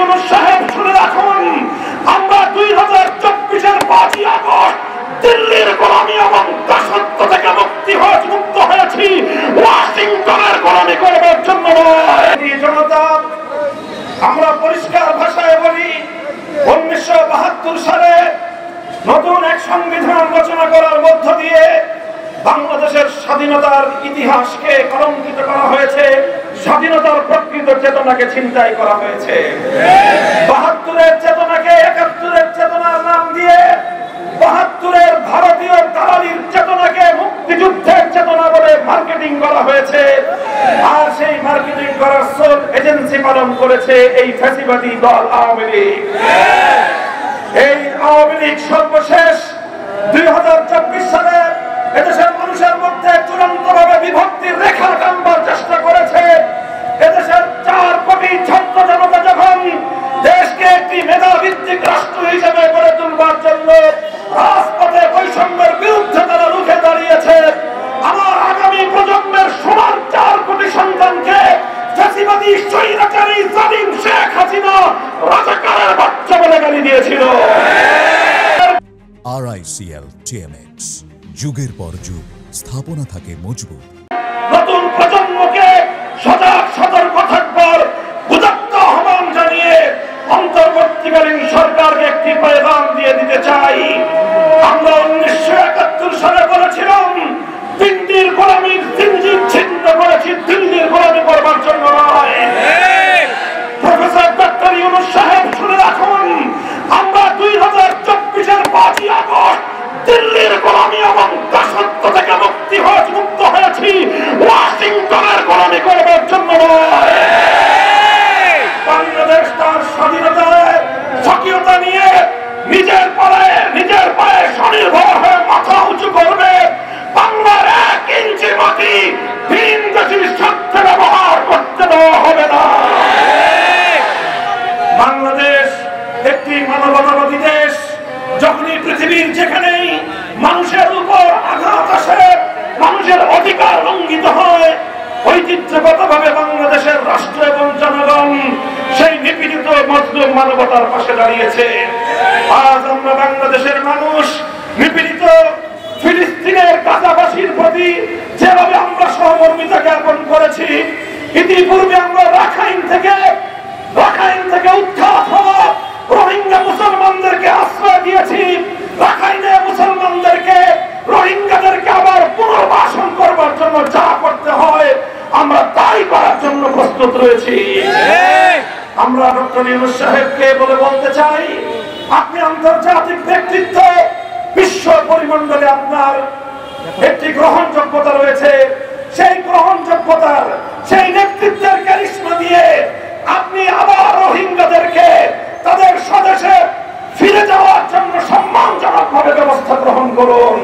ইউনূস সাহেব শুনে রাখুন, আমরা 2024-এর 5ই আগস্ট দিল্লির গোলামি এবং দাসত্ব থেকে মুক্ত হয়েছি, ওয়াশিংটনের গোলামি করবার জন্য নয়। জনতা, আমরা পরিষ্কার ভাষায় বলি, 1972 সালে নতুন এক সংবিধান রচনা করার মধ্য দিয়ে বাংলাদেশের স্বাধীনতার ইতিহাসকে কলঙ্কিত করা হয়েছে, স্বাধীনতার প্রকৃত চেতনাকে ছিনতাই করা হয়েছে। 72-এর চেতনাকে 71-এর চেতনার নাম দিয়ে 72-এর ভারতীয় দালালির চেতনাকে মুক্তিযুদ্ধের চেতনা বলে মার্কেটিং করা হয়েছে। আর সেই মার্কেটিং করার সোল এজেন্সি পালন করেছে এই ফ্যাসিবাদী দল আওয়ামী লীগ। এই আওয়ামী লীগ সর্বশেষ 2024 সালে এদেশের মানুষের মধ্যে চূড়ান্তভাবে বিভক্তির রেখা টানবার চেষ্টা করেছে। এদেশের 4 কোটি ছাত্র জনতা যখন দেশকে একটি মেধাভিত্তিক রাষ্ট্র হিসেবে গড়ে তুলবার জন্য রাজপথে বৈষম্যের বিরুদ্ধে তারা রুখে দাঁড়িয়েছে, আমার আগামী প্রজন্মের সমান 4 কোটি সন্তানকে ফ্যাসিবাদী স্বৈরাচারী জালিম শেখ হাসিনা রাজাকারের বাচ্চা বলে গালি দিয়েছিল। RICL TMX, যুগের পর যুগ স্থাপনা থাকে মজবুত। নতুন প্রজন্মকে সজাগ সতর্ক থাকবার উদাত্ত আহ্বান জানিয়ে অন্তর্বর্তীকালীন সরকারকে একটি পেগাম দিয়ে দিতে চাই। আমরা 1971 সালে বলেছিলাম, দিল্লির গোলামির জিঞ্জির ছিন্ন করেছি, দিল্লির গোলামি করবার জন্য নয়। প্রফেসর ডক্টর ইউনূস সাহেব শুনে রাখুন, আমরা 2024-এর 5ই আগস্ট দিল্লির গোলামি এবং দাসত্ব থেকে মুক্ত হয়েছি, ওয়াশিংটনের গোলামি করবার জন্য নয়। বাংলাদেশ তার স্বাধীনতায় স্বকীয়তা নিয়ে নিজের পায়ে স্বনির্ভর হয়ে মাথা উঁচু করবে। বাংলার 1 ইঞ্চি মাটি ভিন দেশীর স্বার্থে ব্যবহার করতে দেওয়া হবে না। বাংলাদেশ একটি মানবতাবাদী দেশ। যখনই পৃথিবীর যেখানেই মানুষের উপর আঘাত আসে, মানুষের অধিকার লঙ্ঘিত হয়, ঐতিহ্যগতভাবে বাংলাদেশের রাষ্ট্র এবং জনগণ সেই নিপীড়িত মজলুম মানবতার পাশে দাঁড়িয়েছে। আজ আমরা বাংলাদেশের মানুষ নিপীড়িত ফিলিস্তিনের গাজাবাসীর প্রতি যেভাবে আমরা সহমর্মিতা জ্ঞাপন করেছি, ইতিপূর্বে আমরা রাখাইন থেকে উৎখাত হওয়া রোহিঙ্গা মুসলমানদেরকে আশ্রয় দিয়েছি। রাখাইনে মুসলমানদেরকে, রোহিঙ্গাদেরকে আবার পুনর্বাসন করবার জন্য যা করতে হয় আমরা তাই করার জন্য প্রস্তুত রয়েছি। আমরা ডক্টর ইউনূস সাহেবকে বলতে চাই, আপনি আন্তর্জাতিক ব্যক্তিত্ব, বিশ্ব পরিমণ্ডলে আপনার একটি গ্রহণযোগ্যতা রয়েছে। সেই গ্রহণযোগ্যতার, সেই নেতৃত্বের ক্যারিশমা দিয়ে আপনি আবার রোহিঙ্গাদেরকে তাদের স্বদেশে ফিরে যাওয়ার জন্য সম্মানজনক ভাবে ব্যবস্থা গ্রহণ করুন।